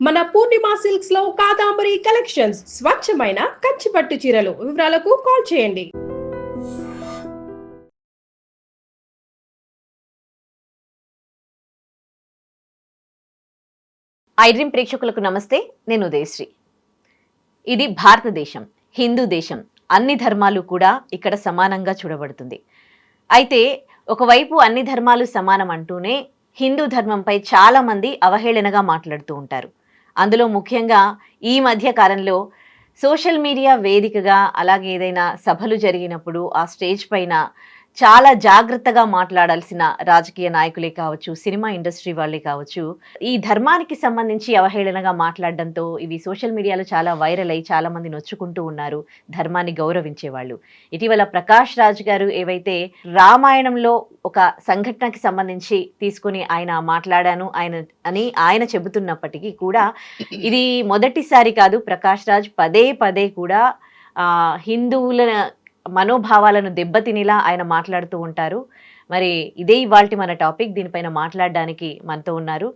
మన పూర్ణిమ సిల్క్స్ లో కాదాంబరి కలెక్షన్స్ స్వచ్ఛమైన కంచి పట్టు చీరలు. వివరాలకు కాల్ చేయండి. ఐడ్రీమ్ ప్రేక్షకులకు నమస్తే. నేను ఉదయశ్రీ. ఇది భారతదేశం, హిందూ దేశం. అన్ని ధర్మాలు కూడా ఇక్కడ సమానంగా చూడబడుతుంది. అయితే ఒకవైపు అన్ని ధర్మాలు సమానం అంటూనే హిందూ ధర్మంపై చాలా మంది అవహేళనగా మాట్లాడుతూ ఉంటారు. అందులో ముఖ్యంగా ఈ మధ్య కాలంలో సోషల్ మీడియా వేదికగా, అలాగే ఏదైనా సభలు జరిగినప్పుడు ఆ స్టేజ్ పైన చాలా జాగ్రత్తగా మాట్లాడాల్సిన రాజకీయ నాయకులే కావచ్చు, సినిమా ఇండస్ట్రీ వాళ్ళే కావచ్చు, ఈ ధర్మానికి సంబంధించి అవహేళనగా మాట్లాడడంతో ఇవి సోషల్ మీడియాలో చాలా వైరల్ అయ్యి చాలా మంది నొచ్చుకుంటూ ఉన్నారు, ధర్మాన్ని గౌరవించే వాళ్ళు. ఇటీవల ప్రకాష్ రాజ్ గారు ఏవైతే రామాయణంలో ఒక సంఘటనకి సంబంధించి తీసుకుని ఆయన మాట్లాడాను ఆయన చెబుతున్నప్పటికీ కూడా ఇది మొదటిసారి కాదు. ప్రకాష్ రాజ్ పదే పదే కూడా హిందువుల మనోభావాలను దెబ్బతినేలా ఆయన మాట్లాడుతూ ఉంటారు. మరి ఇదే ఇవాల్టి మన టాపిక్. దీనిపైన మాట్లాడడానికి మనతో ఉన్నారు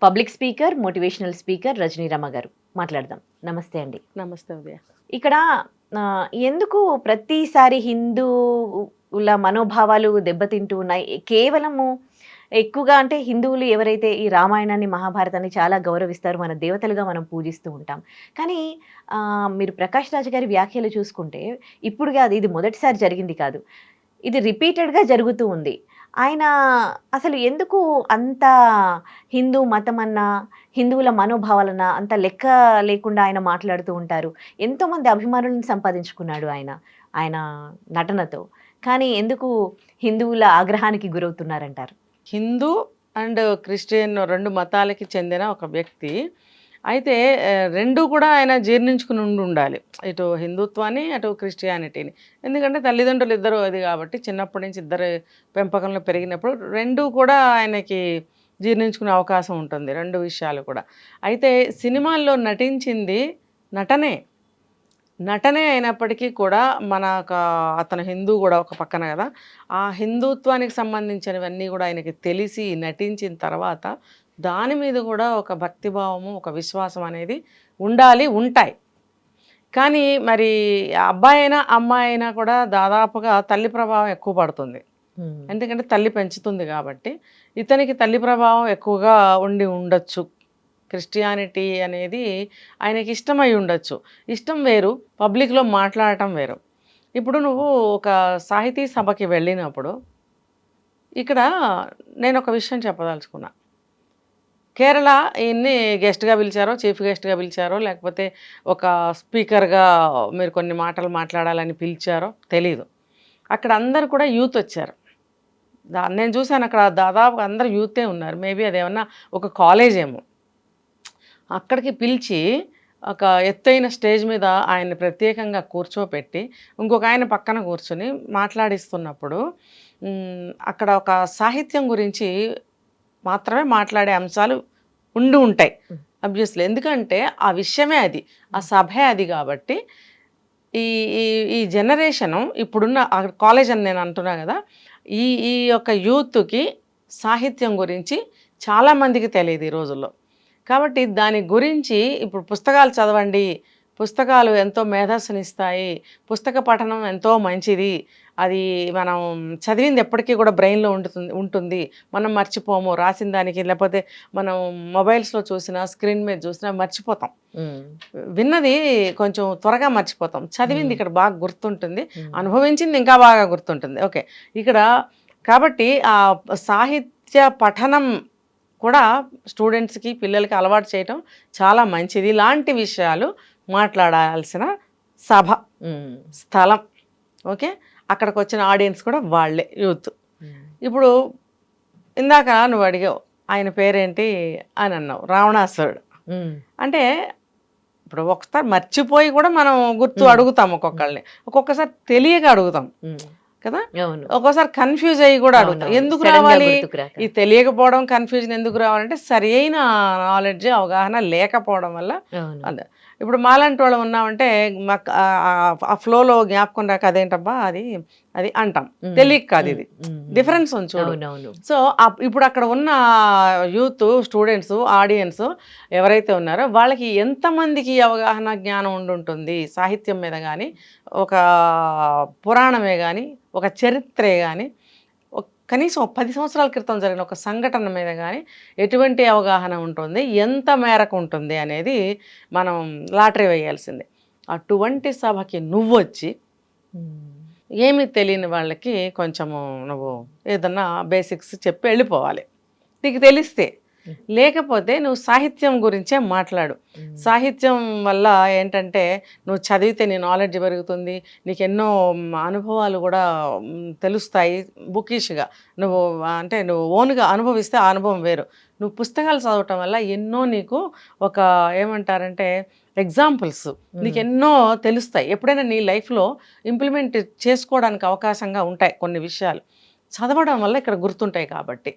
పబ్లిక్ స్పీకర్, మోటివేషనల్ స్పీకర్ రజనీరమ గారు. మాట్లాడదాం. నమస్తే అండి. నమస్తే ఉదయ. ఇక్కడ ఎందుకు ప్రతిసారి హిందువుల మనోభావాలు దెబ్బతింటూ ఉన్నాయి? కేవలము ఎక్కువగా అంటే హిందువులు ఎవరైతే ఈ రామాయణాన్ని, మహాభారతాన్ని చాలా గౌరవిస్తారు, మన దేవతలుగా మనం పూజిస్తూ ఉంటాం. కానీ మీరు ప్రకాష్ రాజ్ గారి వ్యాఖ్యలు చూసుకుంటే ఇప్పుడు కాదు, ఇది మొదటిసారి జరిగింది కాదు, ఇది రిపీటెడ్గా జరుగుతూ ఉంది. ఆయన అసలు ఎందుకు అంత హిందూ మతం అన్నా, హిందువుల మనోభావాలన్నా అంత లెక్క లేకుండా ఆయన మాట్లాడుతూ ఉంటారు. ఎంతోమంది అభిమానులను సంపాదించుకున్నాడు ఆయన నటనతో. కానీ ఎందుకు హిందువుల ఆగ్రహానికి గురవుతున్నారంటారు? హిందూ అండ్ క్రిస్టియన్ రెండు మతాలకి చెందిన ఒక వ్యక్తి అయితే రెండు కూడా ఆయన జీర్ణించుకుని ఉండాలి, ఇటు హిందుత్వాన్ని అటు క్రిస్టియానిటీని. ఎందుకంటే తల్లిదండ్రులు ఇద్దరు అది కాబట్టి చిన్నప్పటి నుంచి ఇద్దరు పెంపకంలో పెరిగినప్పుడు రెండు కూడా ఆయనకి జీర్ణించుకునే అవకాశం ఉంటుంది, రెండు విషయాలు కూడా. అయితే సినిమాల్లో నటించింది నటనే అయినప్పటికీ కూడా అతను హిందూ కూడా ఒక పక్కన కదా, ఆ హిందుత్వానికి సంబంధించినవన్నీ కూడా ఆయనకి తెలిసి నటించిన తర్వాత దాని మీద కూడా ఒక భక్తిభావము, ఒక విశ్వాసం అనేది ఉంటాయి. కానీ మరి అబ్బాయి అయినా అమ్మాయి అయినా కూడా దాదాపుగా తల్లి ప్రభావం ఎక్కువ పడుతుంది. ఎందుకంటే తల్లి పెంచుతుంది కాబట్టి ఇతనికి తల్లి ప్రభావం ఎక్కువగా ఉండొచ్చు. క్రిస్టియానిటీ అనేది ఆయనకి ఇష్టమై ఉండొచ్చు. ఇష్టం వేరు, పబ్లిక్లో మాట్లాడటం వేరు. ఇప్పుడు నువ్వు ఒక సాహితీ సభకి వెళ్ళినప్పుడు ఇక్కడ నేను ఒక విషయం చెప్పదలుచుకున్నా. కేరళ ఈయన్ని గెస్ట్గా పిలిచారో, చీఫ్ గెస్ట్గా పిలిచారో, లేకపోతే ఒక స్పీకర్గా మీరు కొన్ని మాటలు మాట్లాడాలని పిలిచారో తెలీదు. అక్కడ అందరు కూడా యూత్ వచ్చారు. నేను చూశాను అక్కడ దాదాపు అందరు యూతే ఉన్నారు. మేబీ అదేమన్నా ఒక కాలేజ్ ఏమో. అక్కడికి పిలిచి ఒక ఎత్తైన స్టేజ్ మీద ఆయన్ని ప్రత్యేకంగా కూర్చోపెట్టి ఇంకొక ఆయన పక్కన కూర్చొని మాట్లాడిస్తున్నప్పుడు అక్కడ ఒక సాహిత్యం గురించి మాత్రమే మాట్లాడే అంశాలు ఉంటాయి అబ్వియస్లీ. ఎందుకంటే ఆ విషయమే అది, ఆ సభే అది. కాబట్టి ఈ ఈ జనరేషను ఇప్పుడున్న కాలేజ్ అని నేను అంటున్నా కదా, ఈ యొక్క యూత్కి సాహిత్యం గురించి చాలామందికి తెలియదు ఈ రోజుల్లో. కాబట్టి దాని గురించి ఇప్పుడు పుస్తకాలు చదవండి, పుస్తకాలు ఎంతో మేధస్సునిస్తాయి, పుస్తక పఠనం ఎంతో మంచిది, అది మనం చదివింది ఎప్పటికీ కూడా బ్రెయిన్లో ఉంటుంది, మనం మర్చిపోము రాసిన దానికి. లేకపోతే మనం మొబైల్స్లో చూసినా, స్క్రీన్ మీద చూసినా మర్చిపోతాం. విన్నది కొంచెం త్వరగా మర్చిపోతాం, చదివింది ఇక్కడ బాగా గుర్తుంటుంది, అనుభవించింది ఇంకా బాగా గుర్తుంటుంది. ఓకే, ఇక్కడ కాబట్టి ఆ సాహిత్య పఠనం కూడా స్టూడెంట్స్కి, పిల్లలకి అలవాటు చేయటం చాలా మంచిది. ఇలాంటి విషయాలు మాట్లాడాల్సిన సభ, స్థలం. ఓకే, అక్కడికి వచ్చిన ఆడియన్స్ కూడా వాళ్ళే, యూత్. ఇప్పుడు ఇందాక నువ్వు అడిగావు ఆయన పేరేంటి అని అన్నావు, రావణాసురుడు. అంటే ఇప్పుడు ఒకసారి మర్చిపోయి కూడా మనం గుర్తు అడుగుతాం, ఒక్కొక్కళ్ళని ఒక్కొక్కసారి తెలియక అడుగుతాం. కదా. అవును. ఒక్కోసారి కన్ఫ్యూజ్ అయ్యి కూడా అడుగుతాం, అవునవును. ఎందుకు సడన్ గా రావాలి గుర్తుకు రాక. ఈ తెలియకపోవడం, కన్ఫ్యూజన్ ఎందుకు రావాలంటే సరి అయిన నాలెడ్జ్, అవగాహన లేకపోవడం వల్ల. అవును. అదే ఇప్పుడు మాలాంటి వాళ్ళు ఉన్నామంటే మాకు ఆ ఫ్లోలో జ్ఞాపకం రాక అదేంటబ్బా అది అది అంటాం, ఉమ్, తెలియక కాదు. ఇది ఉమ్. డిఫరెన్స్ ఉంది చూడు. అవునవును. సో ఇప్పుడు అక్కడ ఉన్న యూత్, స్టూడెంట్స్, ఆడియన్స్ ఎవరైతే ఉన్నారో వాళ్ళకి ఎంతమందికి అవగాహన, జ్ఞానం ఉండుంటుంది సాహిత్యం మీద కానీ, ఒక పురాణమే కానీ, ఒక చరిత్రే కానీ, కనీసం 10 సంవత్సరాల క్రితం జరిగిన ఒక సంఘటన మీద కానీ ఎటువంటి అవగాహన ఉంటుంది, ఎంత మేరకు ఉంటుంది అనేది మనం లాటరీ వేయాల్సిందే. అటువంటి సభకి నువ్వు వచ్చి ఏమీ తెలియని వాళ్ళకి కొంచెము నువ్వు ఏదన్నా బేసిక్స్ చెప్పి వెళ్ళిపోవాలి, నీకు తెలిస్తే. లేకపోతే నువ్వు సాహిత్యం గురించే మాట్లాడు. సాహిత్యం వల్ల ఏంటంటే నువ్వు చదివితే నీ నాలెడ్జ్ పెరుగుతుంది, నీకు ఎన్నో అనుభవాలు కూడా తెలుస్తాయి బుకిష్గా. నువ్వు అంటే నువ్వు ఓన్గా అనుభవిస్తే ఆ అనుభవం వేరు. నువ్వు పుస్తకాలు చదవటం వల్ల ఎన్నో నీకు ఒక ఏమంటారంటే ఎగ్జాంపుల్స్ నీకు ఎన్నో తెలుస్తాయి. ఎప్పుడైనా నీ లైఫ్లో ఇంప్లిమెంట్ చేసుకోవడానికి అవకాశంగా ఉంటాయి కొన్ని విషయాలు చదవడం వల్ల, ఇక్కడ గుర్తుంటాయి. కాబట్టి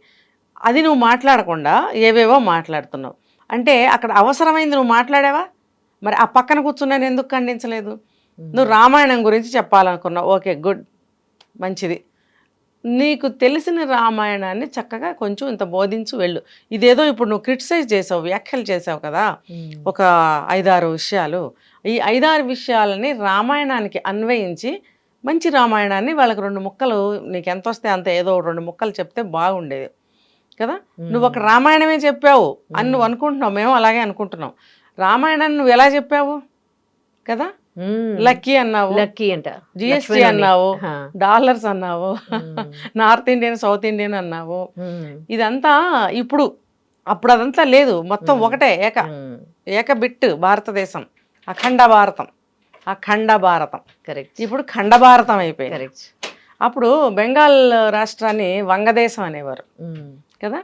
అది నువ్వు మాట్లాడకుండా ఏవేవో మాట్లాడుతున్నావు అంటే అక్కడ అవసరమైంది నువ్వు మాట్లాడావా? మరి ఆ పక్కన కూర్చున్నాను ఎందుకు ఖండించలేదు? నువ్వు రామాయణం గురించి చెప్పాలనుకున్నావు, ఓకే గుడ్, మంచిది. నీకు తెలిసిన రామాయణాన్ని చక్కగా కొంచెం ఇంత బోధించు వెళ్ళు. ఇదేదో ఇప్పుడు నువ్వు క్రిటిసైజ్ చేసావు, వ్యాఖ్యలు చేసావు కదా, ఒక 5-6 విషయాలు. ఈ 5-6 విషయాలని రామాయణానికి అన్వయించి మంచి రామాయణాన్ని వాళ్ళకి 2 ముక్కలు, నీకు ఎంత వస్తే అంత ఏదో 2 ముక్కలు చెప్తే బాగుండేది కదా. నువ్వు ఒక రామాయణమే చెప్పావు అని నువ్వు అనుకుంటున్నావు, మేము అలాగే అనుకుంటున్నాం. రామాయణాన్ని నువ్వు ఎలా చెప్పావు కదా, లక్కీ అన్నావు, లక్కీ అంట, జిఎస్టీ అన్నావు, డాలర్స్ అన్నావు, నార్త్ ఇండియన్, సౌత్ ఇండియన్ అన్నావు. ఇదంతా ఇప్పుడు, అప్పుడు అదంతా లేదు, మొత్తం ఒకటే ఏక బిట్ భారతదేశం, అఖండ భారతం, అఖండ భారతం. కరెక్ట్. ఇప్పుడు ఖండ భారతం అయిపోయింది. కరెక్ట్. అప్పుడు బెంగాల్ రాష్ట్రాన్ని వంగదేశం అనేవారు కదా.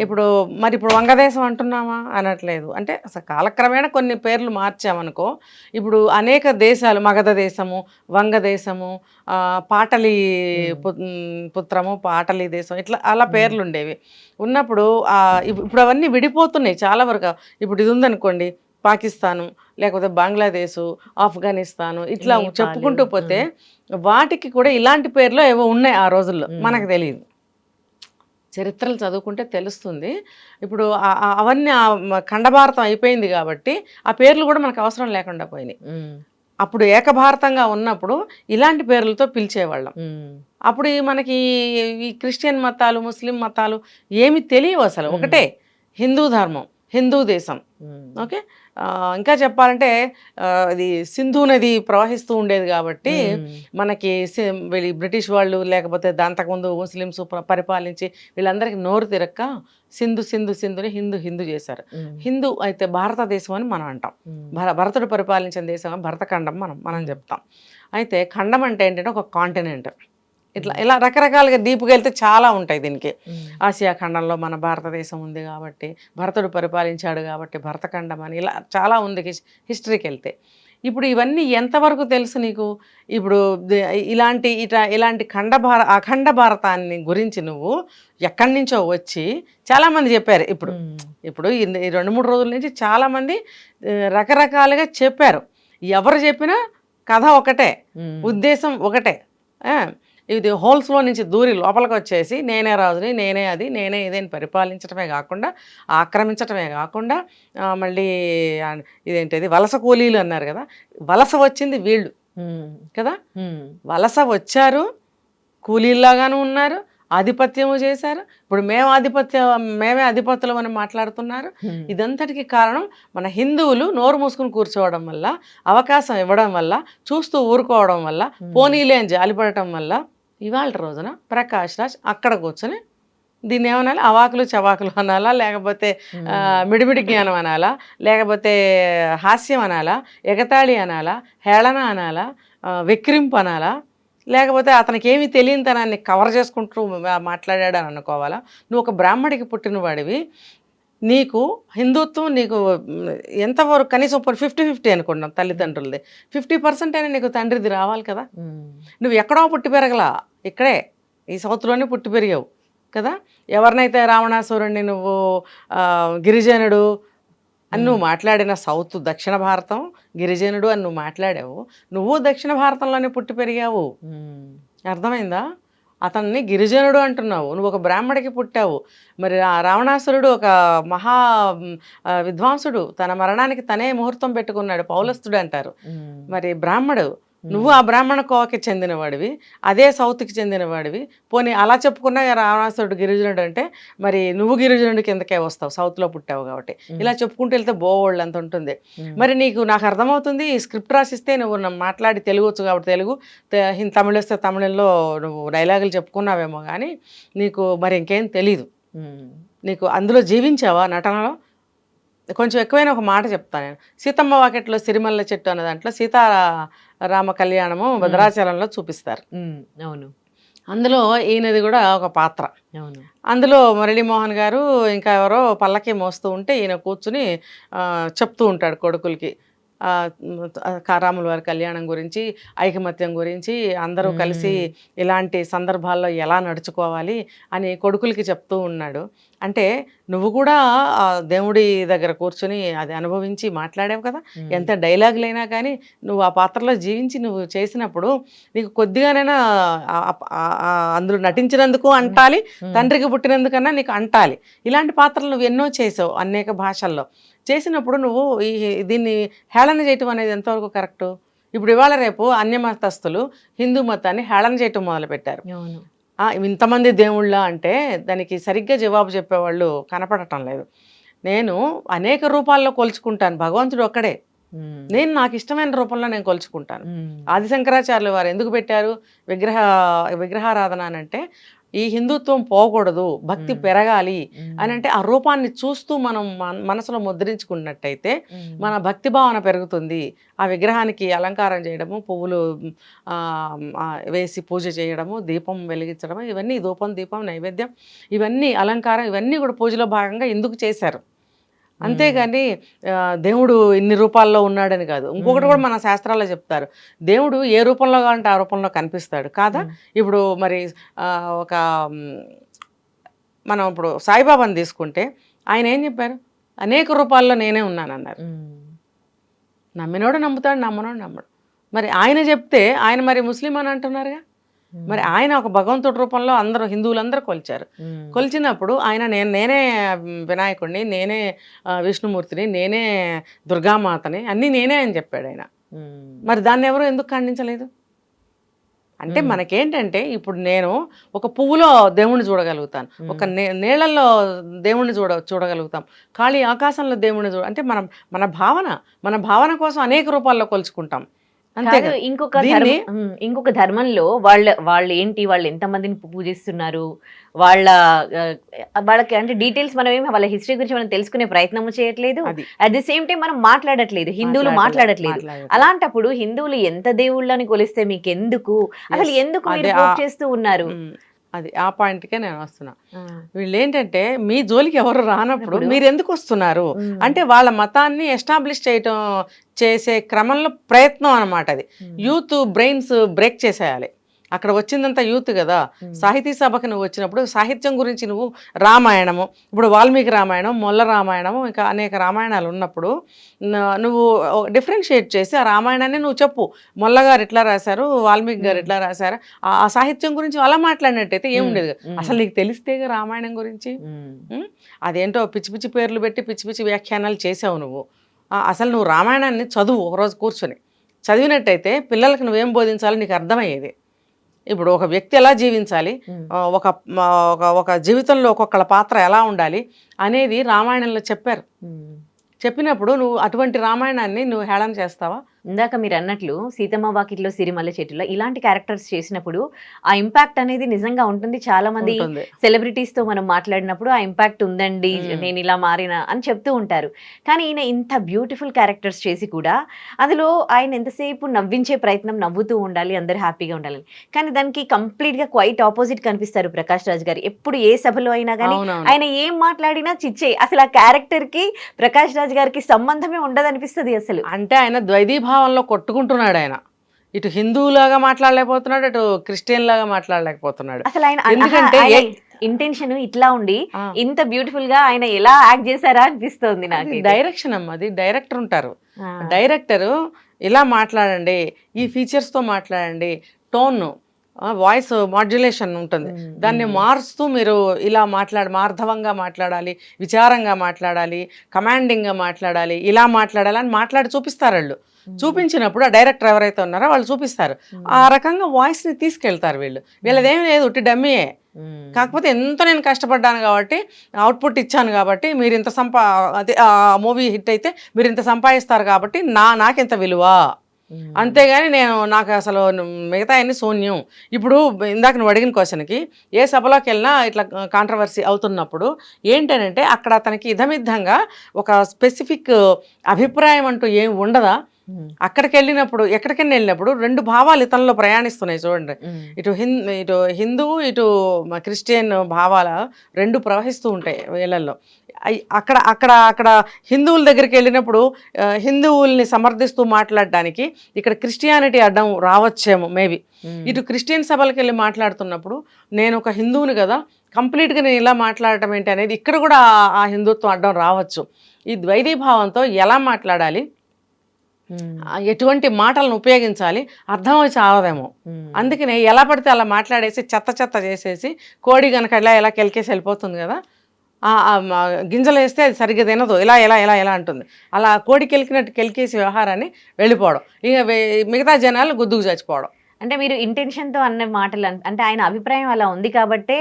ఇప్పుడు మరి ఇప్పుడు వంగదేశం అంటున్నామా? అనట్లేదు. అంటే అసలు కాలక్రమేణా కొన్ని పేర్లు మార్చామనుకో. ఇప్పుడు అనేక దేశాలు, మగధ దేశము, వంగదేశము, పాటలి పుత్రము, పాటలి దేశం, ఇట్లా అలా పేర్లు ఉండేవి. ఉన్నప్పుడు ఇప్పుడు అవన్నీ విడిపోతున్నాయి చాలా వరకు. ఇప్పుడు ఇది ఉందనుకోండి, పాకిస్తాను, లేకపోతే బంగ్లాదేశు, ఆఫ్ఘనిస్తాను, ఇట్లా చెప్పుకుంటూ పోతే వాటికి కూడా ఇలాంటి పేర్లు ఏవో ఉన్నాయి ఆ రోజుల్లో, మనకు తెలియదు. చరిత్రలు చదువుకుంటే తెలుస్తుంది. ఇప్పుడు అవన్నీ ఖండభారతం అయిపోయింది కాబట్టి ఆ పేర్లు కూడా మనకు అవసరం లేకుండా పోయినాయి. అప్పుడు ఏకభారతంగా ఉన్నప్పుడు ఇలాంటి పేర్లతో పిలిచేవాళ్ళం. అప్పుడు మనకి ఈ క్రిస్టియన్ మతాలు, ముస్లిం మతాలు ఏమి తెలియవు అసలు. ఒకటే హిందూ ధర్మం, హిందూ దేశం. ఓకే. ఇంకా చెప్పాలంటే అది సింధు నది ప్రవహిస్తూ ఉండేది కాబట్టి మనకి బ్రిటిష్ వాళ్ళు, లేకపోతే దాంతకుముందు ముస్లిమ్స్ పరిపాలించి వీళ్ళందరికీ నోరు తిరక్క సింధుని హిందూ చేశారు. హిందూ అయితే భారతదేశం అని మనం అంటాం. భరతుడు పరిపాలించిన దేశం భరతఖండం మనం చెప్తాం. అయితే ఖండం అంటే ఏంటంటే ఒక కాంటినెంట్. ఇలా రకరకాలుగా డీప్గా వెళ్తే చాలా ఉంటాయి దీనికి. ఆసియా ఖండంలో మన భారతదేశం ఉంది కాబట్టి, భరతుడు పరిపాలించాడు కాబట్టి భరతఖండం అని, ఇలా చాలా ఉంది హిస్టరీకి వెళ్తే. ఇప్పుడు ఇవన్నీ ఎంతవరకు తెలుసు నీకు? ఇప్పుడు ఇలాంటి అఖండ భారతాన్ని గురించి నువ్వు ఎక్కడి నుంచో వచ్చి చాలామంది చెప్పారు. ఇప్పుడు ఈ 2-3 రోజుల నుంచి చాలామంది రకరకాలుగా చెప్పారు. ఎవరు చెప్పినా కథ ఒకటే, ఉద్దేశం ఒకటే. ఇది హోల్స్లో నుంచి దూరి లోపలికి వచ్చేసి నేనే రాజుని, నేనే అది, నేనే ఇదేని పరిపాలించడమే కాకుండా, ఆక్రమించడమే కాకుండా, మళ్ళీ ఇదేంటిది వలస కూలీలు అన్నారు కదా, వలస వచ్చింది వీళ్ళు కదా. వలస వచ్చారు, కూలీల్లాగాను ఉన్నారు, ఆధిపత్యము చేశారు. ఇప్పుడు మేమే ఆధిపత్యులం అని మాట్లాడుతున్నారు. ఇదంతటికి కారణం మన హిందువులు నోరు మూసుకుని కూర్చోవడం వల్ల, అవకాశం ఇవ్వడం వల్ల, చూస్తూ ఊరుకోవడం వల్ల, పోనీలే అని జాలిపడటం వల్ల ఇవాళ రోజున ప్రకాష్ రాజ్ అక్కడ కూర్చొని దీన్ని ఏమనాలి, అవాకులు చవాకులు అనాలా, లేకపోతే మిడిమిడి జ్ఞానం అనాలా, లేకపోతే హాస్యం అనాలా, ఎగతాళి అనాలా, హేళన అనాలా, వెక్కిరింపు అనాలా, లేకపోతే అతనికి ఏమీ తెలియని తనాన్ని కవర్ చేసుకుంటూ మాట్లాడాడు అని అనుకోవాలా? నువ్వు ఒక బ్రాహ్మడికి పుట్టినవాడివి, నీకు హిందుత్వం నీకు ఎంతవరకు కనీసం 50-50 అనుకున్నాం తల్లిదండ్రులది, 50% అయినా నీకు తండ్రిది రావాలి కదా. నువ్వు ఎక్కడో పుట్టి పెరగలా, ఇక్కడే ఈ సౌత్లోనే పుట్టి పెరిగావు కదా. ఎవరినైతే రావణాసురుణ్ణి నువ్వు గిరిజనుడు అని నువ్వు మాట్లాడిన సౌత్ దక్షిణ భారతం గిరిజనుడు అని నువ్వు మాట్లాడావు, నువ్వు దక్షిణ భారతంలోనే పుట్టి పెరిగావు. అర్థమైందా? అతన్ని గిరిజనుడు అంటున్నావు, నువ్వు ఒక బ్రాహ్మడికి పుట్టావు. మరి రావణాసురుడు ఒక మహా విద్వాంసుడు, తన మరణానికి తనే ముహూర్తం పెట్టుకున్నాడు, పౌలస్తుడు అంటారు. మరి బ్రాహ్మడు, నువ్వు ఆ బ్రాహ్మణ కోవకి చెందినవాడివి, అదే సౌత్కి చెందినవాడివి. పోనీ అలా చెప్పుకున్నా రావణాసురుడు గిరిజనుడు అంటే మరి నువ్వు గిరిజనుడి కిందకే వస్తావు, సౌత్లో పుట్టావు కాబట్టి. ఇలా చెప్పుకుంటూ వెళ్తే బోళ్ళు అంత ఉంటుంది. మరి నాకు అర్థమవుతుంది, ఈ స్క్రిప్ట్ రాసిస్తే నువ్వు మాట్లాడి తెలుగు వచ్చు కాబట్టి తెలుగు, తమిళ వస్తే తమిళంలో నువ్వు డైలాగులు చెప్పుకున్నావేమో కానీ నీకు మరి ఇంకేం తెలీదు. నీకు అందులో జీవించావా నటనలో? కొంచెం ఎక్కువైన ఒక మాట చెప్తాను నేను. సీతమ్మ వాకిట్లో సిరిమల్ల చెట్టు అన్న దాంట్లో సీతారామ కళ్యాణము భద్రాచలంలో చూపిస్తారు. అవును. అందులో ఈయనది కూడా ఒక పాత్ర. అందులో మురళీమోహన్ గారు ఇంకా ఎవరో పల్లకి మోస్తూ ఉంటే ఈయన కూర్చుని చెప్తూ ఉంటాడు కొడుకులకి రాముల వారి కళ్యాణం గురించి, ఐకమత్యం గురించి, అందరూ కలిసి ఇలాంటి సందర్భాల్లో ఎలా నడుచుకోవాలి అని కొడుకులకి చెప్తూ ఉన్నాడు. అంటే నువ్వు కూడా దేవుడి దగ్గర కూర్చుని అది అనుభవించి మాట్లాడావు కదా. ఎంత డైలాగులైనా కానీ నువ్వు ఆ పాత్రలో జీవించి నువ్వు చేసినప్పుడు నీకు కొద్దిగానైనా అందులో నటించినందుకు అంటాలి, తండ్రికి పుట్టినందుకన్నా నీకు అంటాలి. ఇలాంటి పాత్రలు నువ్వు ఎన్నో చేసావు అనేక భాషల్లో. చేసినప్పుడు నువ్వు దీన్ని హేళన చేయటం అనేది ఎంతవరకు కరెక్టు? ఇప్పుడు ఇవాళ రేపు అన్యమతస్థులు హిందూ మతాన్ని హేళన చేయటం మొదలుపెట్టారు. ఇంతమంది దేవుళ్ళ అంటే దానికి సరిగ్గా జవాబు చెప్పేవాళ్ళు కనపడటం లేదు. నేను అనేక రూపాల్లో కొలుచుకుంటాను, భగవంతుడు ఒక్కడే. నేను నాకు ఇష్టమైన రూపంలో నేను కొలుచుకుంటాను. ఆదిశంకరాచార్యులు వారు ఎందుకు పెట్టారు విగ్రహారాధన అని అంటే, ఈ హిందుత్వం పోకూడదు, భక్తి పెరగాలి అని అంటే ఆ రూపాన్ని చూస్తూ మనం మనసులో ముద్రించుకున్నట్టయితే మన భక్తి భావన పెరుగుతుంది. ఆ విగ్రహానికి అలంకారం చేయడము, పువ్వులు వేసి పూజ చేయడము, దీపం వెలిగించడము, ఇవన్నీ ధూపం దీపం నైవేద్యం, ఇవన్నీ అలంకారం, ఇవన్నీ కూడా పూజలో భాగంగా ఎందుకు చేశారు. అంతేగాని దేవుడు ఇన్ని రూపాల్లో ఉన్నాడని కాదు. ఇంకొకటి కూడా మన శాస్త్రాల్లో చెప్తారు, దేవుడు ఏ రూపంలో కావాలంటే ఆ రూపంలో కనిపిస్తాడు కాదా. ఇప్పుడు మరి మనం ఇప్పుడు సాయిబాబాని తీసుకుంటే ఆయన ఏం చెప్పారు, అనేక రూపాల్లో నేనే ఉన్నానన్నారు. నమ్మినోడు నమ్ముతాడు, నమ్మనోడు నమ్మడు. మరి ఆయన చెప్తే ఆయన మరి ముస్లిం అని అంటున్నారుగా. మరి ఆయన ఒక భగవంతుడి రూపంలో అందరూ హిందువులందరూ కొలిచారు. కొలిచినప్పుడు ఆయన నేనే వినాయకుడిని, నేనే విష్ణుమూర్తిని, నేనే దుర్గామాతని, అన్నీ నేనే అని చెప్పాడు ఆయన. మరి దాన్ని ఎవరు ఎందుకు ఖండించలేదు? అంటే మనకేంటంటే ఇప్పుడు నేను ఒక పువ్వులో దేవుణ్ణి చూడగలుగుతాను, ఒక నీళ్ళల్లో దేవుణ్ణి చూడగలుగుతాం, ఖాళీ ఆకాశంలో దేవుణ్ణి అంటే మన భావన కోసం అనేక రూపాల్లో కొలుచుకుంటాం. ఇంకొక ధర్మంలో వాళ్ళు ఏంటి, వాళ్ళు ఎంతమందిని పూజిస్తున్నారు, వాళ్ళకి అంటే డీటెయిల్స్ మనం ఏమి వాళ్ళ హిస్టరీ గురించి మనం తెలుసుకునే ప్రయత్నం చేయట్లేదు. అట్ ది సేమ్ టైం మనం మాట్లాడట్లేదు, హిందువులు మాట్లాడట్లేదు. అలాంటప్పుడు హిందువులు ఎంత దేవుళ్ళని కొలిస్తే మీకు ఎందుకు, అసలు ఎందుకు మీరు చేస్తూ ఉన్నారు? అది ఆ పాయింట్కే నేను వస్తున్నా. వీళ్ళు ఏంటంటే మీ జోలికి ఎవరు రానప్పుడు మీరు ఎందుకు వస్తున్నారు అంటే వాళ్ళ మతాన్ని ఎస్టాబ్లిష్ చేసే క్రమంలో ప్రయత్నం అన్నమాట. అది యూత్ బ్రెయిన్స్ బ్రేక్ చేసేయాలి. అక్కడ వచ్చిందంతా యూత్ కదా. సాహితీ సభకు నువ్వు వచ్చినప్పుడు సాహిత్యం గురించి నువ్వు రామాయణము, ఇప్పుడు వాల్మీకి రామాయణం, మొల్ల రామాయణము, ఇంకా అనేక రామాయణాలు ఉన్నప్పుడు నువ్వు డిఫరెన్షియేట్ చేసి ఆ రామాయణాన్ని నువ్వు చెప్పు. మొల్ల గారు ఎట్లా రాశారు, వాల్మీకి గారు ఎట్లా రాశారు, ఆ సాహిత్యం గురించి అలా మాట్లాడినట్టయితే ఏముండేది. అసలు నీకు తెలిస్తేగా రామాయణం గురించి. అదేంటో పిచ్చి పిచ్చి పేర్లు పెట్టి పిచ్చి పిచ్చి వ్యాఖ్యానాలు చేసావు నువ్వు. అసలు నువ్వు రామాయణాన్ని చదువు, ఒకరోజు కూర్చొని చదివినట్టయితే పిల్లలకు నువ్వేం బోధించాలో నీకు అర్థమయ్యేది. ఇప్పుడు ఒక వ్యక్తి ఎలా జీవించాలి, ఒక జీవితంలో ఒక్కొక్కళ్ళ పాత్ర ఎలా ఉండాలి అనేది రామాయణంలో చెప్పారు. చెప్పినప్పుడు నువ్వు అటువంటి రామాయణాన్ని నువ్వు హేళన చేస్తావా? ఇందాక మీరు అన్నట్లు సీతమ్మ వాకిట్లో సిరిమల్ల చెట్టులో ఇలాంటి క్యారెక్టర్స్ చేసినప్పుడు ఆ ఇంపాక్ట్ అనేది నిజంగా ఉంటుంది. చాలా మంది ఉంటుంది. సెలబ్రిటీస్ తో మనం మాట్లాడినప్పుడు ఆ ఇంపాక్ట్ ఉందండి, నేను ఇలా మారిన అని చెప్తూ ఉంటారు. కానీ ఈయన ఇంత బ్యూటిఫుల్ క్యారెక్టర్స్ చేసి కూడా అందులో ఆయన ఎంతసేపు నవ్వించే ప్రయత్నం, నవ్వుతూ ఉండాలి, అందరు హ్యాపీగా ఉండాలి. కానీ దానికి కంప్లీట్ గా క్వైట్ ఆపోజిట్ కనిపిస్తారు ప్రకాష్ రాజ్ గారు. ఎప్పుడు ఏ సభలో అయినా కానీ అవునవును. ఆయన ఏం మాట్లాడినా చిచ్చే. అసలు ఆ క్యారెక్టర్ కి ప్రకాష్ రాజ్ గారికి సంబంధమే ఉండదనిపిస్తుంది అసలు. అంటే ఆయన ద్వైధీభావంలో కొట్టుకుంటున్నాడు ఆయన. ఇటు హిందువులాగా మాట్లాడలేకపోతున్నాడు, అటు క్రిస్టియన్ లాగా మాట్లాడలేకపోతున్నాడు. అసలు ఆయన ఎందుకంటే ఇంటెన్షన్ ఇట్లా ఉండి ఆ. ఇంత బ్యూటిఫుల్ గా ఆయన ఎలా యాక్ట్ చేశారా అనిపిస్తుంది నాకు. డైరెక్షన్ అమ్మ, అది డైరెక్టర్ ఉంటారు. డైరెక్టరు ఇలా మాట్లాడండి, ఈ ఫీచర్స్ తో మాట్లాడండి, టోన్ వాయిస్ మాడ్యులేషన్ ఉంటుంది, దాన్ని మారుస్తూ మీరు ఇలా మార్ధవంగా మాట్లాడాలి, విచారంగా మాట్లాడాలి, కమాండింగ్గా మాట్లాడాలి, ఇలా మాట్లాడాలి అని మాట్లాడి చూపిస్తారు వాళ్ళు. చూపించినప్పుడు ఆ డైరెక్టర్ ఎవరైతే ఉన్నారో వాళ్ళు చూపిస్తారు. ఆ రకంగా వాయిస్ని తీసుకెళ్తారు వీళ్ళు. వీళ్ళదేమీ లేదు, ఉట్టి డమ్మీయే. కాకపోతే ఎంత నేను కష్టపడ్డాను కాబట్టి, అవుట్పుట్ ఇచ్చాను కాబట్టి, మీరు ఇంత అదే ఆ మూవీ హిట్ అయితే మీరు ఇంత సంపాదిస్తారు కాబట్టి నాకెంత విలువ, అంతేగాని నాకు అసలు మిగతా అన్ని శూన్యం. ఇప్పుడు ఇందాక నువ్వు అడిగిన క్వశ్చన్కి, ఏ సభలోకి వెళ్ళినా ఇట్లా కాంట్రవర్సీ అవుతున్నప్పుడు ఏంటంటే అక్కడ అతనికి ఇదమిద్దంగా ఒక స్పెసిఫిక్ అభిప్రాయం అంటూ ఏం ఉండదా? అక్కడికి వెళ్ళినప్పుడు, ఎక్కడికైనా వెళ్ళినప్పుడు రెండు భావాలు ఇతనిలో ప్రయాణిస్తున్నాయి చూడండి. ఇటు హిందూ, ఇటు క్రిస్టియన్ భావాల రెండు ప్రవహిస్తూ ఉంటాయి వీళ్ళల్లో. అక్కడ అక్కడ అక్కడ హిందువుల దగ్గరికి వెళ్ళినప్పుడు హిందువుల్ని సమర్థిస్తూ మాట్లాడడానికి ఇక్కడ క్రిస్టియానిటీ అడ్డం రావచ్చేమో మేబీ. ఇటు క్రిస్టియన్ సభలకు వెళ్ళి మాట్లాడుతున్నప్పుడు నేను ఒక హిందువుని కదా, కంప్లీట్గా నేను ఇలా మాట్లాడటం ఏంటి అనేది ఇక్కడ కూడా ఆ హిందుత్వం అడ్డం రావచ్చు. ఈ ద్వైధీభావంతో ఎలా మాట్లాడాలి, ఎటువంటి మాటలను ఉపయోగించాలి అర్థం వచ్చి ఆవదేమో. అందుకనే ఎలా పడితే అలా మాట్లాడేసి చెత్త చేసేసి, కోడి కనుక ఇలా కెలికేసి వెళ్ళిపోతుంది కదా, గింజలు వేస్తే అది సరిగ్గా తినదు, ఇలా అంటుంది. అలా కోడి కెలికేసి వ్యవహారాన్ని వెళ్ళిపోవడం, ఇక మిగతా జనాలు గుద్దుకు చచ్చిపోవడం. అంటే మీరు ఇంటెన్షన్ తో అన్న మాటలు అంటే ఆయన అభిప్రాయం అలా ఉంది కాబట్టి,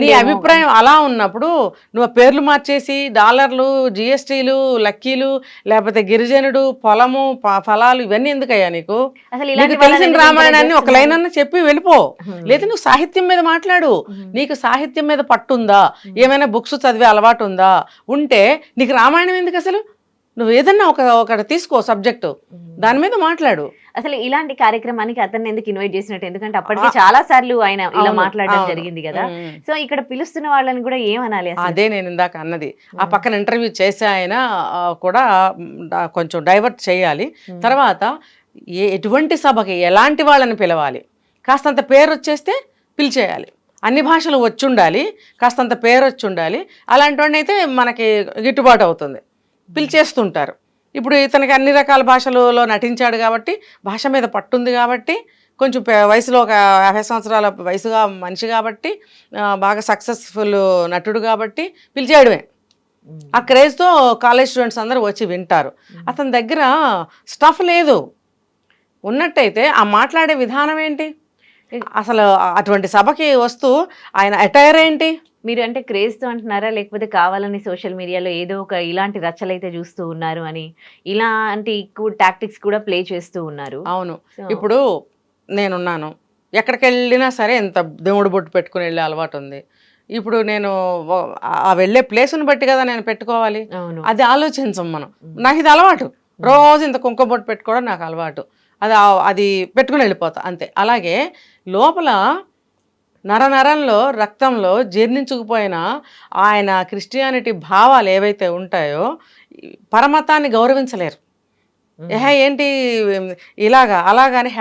నీ అభిప్రాయం అలా ఉన్నప్పుడు నువ్వు పేర్లు మార్చేసి డాలర్లు, జిఎస్టీలు, లక్కీలు, లేకపోతే గిరిజనుడు, పొలము, ఫలాలు ఇవన్నీ ఎందుకయ్యా నీకు? నీకు తెలిసిన రామాయణాన్ని ఒక లైన్ అన్న చెప్పి వెళ్ళిపో. లేదా నువ్వు సాహిత్యం మీద మాట్లాడు. నీకు సాహిత్యం మీద పట్టుందా, ఏమైనా బుక్స్ చదివే అలవాటు ఉందా? ఉంటే నీకు రామాయణం ఎందుకు అసలు? నువ్వు ఏదన్నా ఒకటి తీసుకో సబ్జెక్టు, దాని మీద మాట్లాడు. అసలు ఇలాంటి కార్యక్రమానికి అతన్ని ఎందుకు ఇన్వైట్ చేసినట్టు? ఎందుకంటే అప్పటికే చాలా సార్లు ఆయన ఇలా మాట్లాడడం జరిగింది కదా. సో ఇక్కడ పిలుస్తున్న వాళ్ళని కూడా ఏమనాలి? అదే నేను ఇందాక అన్నది. ఆ పక్కన ఇంటర్వ్యూ చేసే ఆయన కూడా కొంచెం డైవర్ట్ చేయాలి. తర్వాత ఎటువంటి సభకి ఎలాంటి వాళ్ళని పిలవాలి, కాస్తంత పేరు వచ్చేస్తే పిలిచేయాలి. అన్ని భాషలు వచ్చి ఉండాలి, కాస్తంత పేరు వచ్చి ఉండాలి. అలాంటి వాడిని అయితే మనకి గిట్టుబాటు అవుతుంది, పిలిచేస్తుంటారు. ఇప్పుడు ఇతనికి అన్ని రకాల భాషలలో నటించాడు కాబట్టి, భాష మీద పట్టుంది కాబట్టి, కొంచెం వయసులో ఒక 50 సంవత్సరాల వయసుగా మనిషి కాబట్టి, బాగా సక్సెస్ఫుల్ నటుడు కాబట్టి పిలిచేయడమే. ఆ క్రేజ్తో కాలేజ్ స్టూడెంట్స్ అందరూ వచ్చి వింటారు. అతని దగ్గర స్టఫ్ లేదు. ఉన్నట్టయితే ఆ మాట్లాడే విధానం ఏంటి? అసలు అటువంటి సభకి వస్తూ ఆయన అటైర్ ఏంటి? మీరు అంటే క్రేజ్తో అంటున్నారా, లేకపోతే కావాలని సోషల్ మీడియాలో ఏదో ఒక ఇలాంటి రచ్చలైతే చూస్తూ ఉన్నారు అని, ఇలాంటి టాక్టిక్స్ కూడా ప్లే చేస్తూ ఉన్నారు? అవును. ఇప్పుడు నేనున్నాను, ఎక్కడికి వెళ్ళినా సరే ఎంత దేవుడు బొట్టు పెట్టుకుని వెళ్ళే అలవాటు ఉంది. ఇప్పుడు నేను ఆ వెళ్ళే ప్లేస్ని బట్టి కదా నేను పెట్టుకోవాలి. అది ఆలోచించం మనం. నాకు ఇది అలవాటు, రోజు ఇంత కుంకుమ బొట్టు పెట్టుకోవడం నాకు అలవాటు. అది పెట్టుకుని వెళ్ళిపోతా అంతే. అలాగే లోపల నరంలో రక్తంలో జీర్ణించుకుపోయిన ఆయన క్రిస్టియానిటీ భావాలు ఏవైతే ఉంటాయో పరమతాన్ని గౌరవించలేరు. ఏంటి అలాగని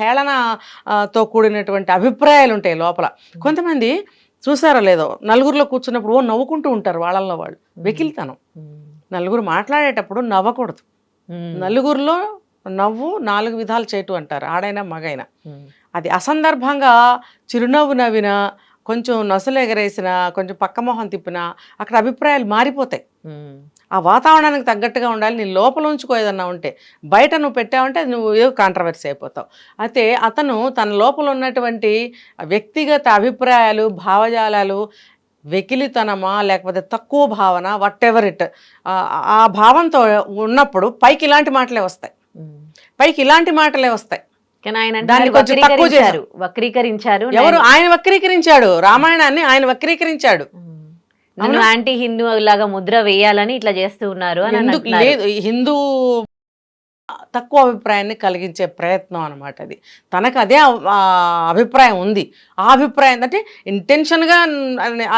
హేళనతో కూడినటువంటి అభిప్రాయాలు ఉంటాయి లోపల. కొంతమంది చూసారో లేదో, నలుగురిలో కూర్చున్నప్పుడు నవ్వుకుంటూ ఉంటారు, వాళ్ళల్లో వాళ్ళు వెకిలితనం. నలుగురు మాట్లాడేటప్పుడు నవ్వకూడదు. నలుగురిలో నవ్వు 4 విధాలు చేటు అంటారు, ఆడైనా మగైనా. అది అసందర్భంగా చిరునవ్వు నవ్వినా, కొంచెం నొసలు ఎగరేసినా, కొంచెం పక్క మొహం తిప్పినా అక్కడ అభిప్రాయాలు మారిపోతాయి. ఆ వాతావరణానికి తగ్గట్టుగా ఉండాలి. నీ లోపల ఉంచుకో ఏదన్నా ఉంటే. బయట నువ్వు పెట్టావంటే నువ్వు ఏదో కాంట్రవర్సీ అయిపోతావు. అయితే అతను తన లోపల ఉన్నటువంటి వ్యక్తిగత అభిప్రాయాలు, భావజాలాలు వెకిలితనమా లేకపోతే తక్కువ భావన వాట్ ఎవర్ ఇట్, ఆ భావంతో ఉన్నప్పుడు పైకి ఇలాంటి మాటలే వస్తాయి, పైకి ఇలాంటి మాటలే వస్తాయి. కానీ ఆయన దాన్ని అంటున్నారు కొంచెం తక్కువ వక్రీకరించారు. ఎవరు? ఆయన వక్రీకరించాడు, రామాయణాన్ని ఆయన వక్రీకరించాడు. నన్ను యాంటీ హిందూ లాగా ముద్ర వేయాలని ఇట్లా చేస్తూ ఉన్నారు అని ఎందుకు అంటున్నారు. లేదు, హిందూ తక్కువ అభిప్రాయాన్ని కలిగించే ప్రయత్నం అనమాట అది. తనకు అదే అభిప్రాయం ఉంది. ఆ అభిప్రాయం అంటే ఇంటెన్షన్గా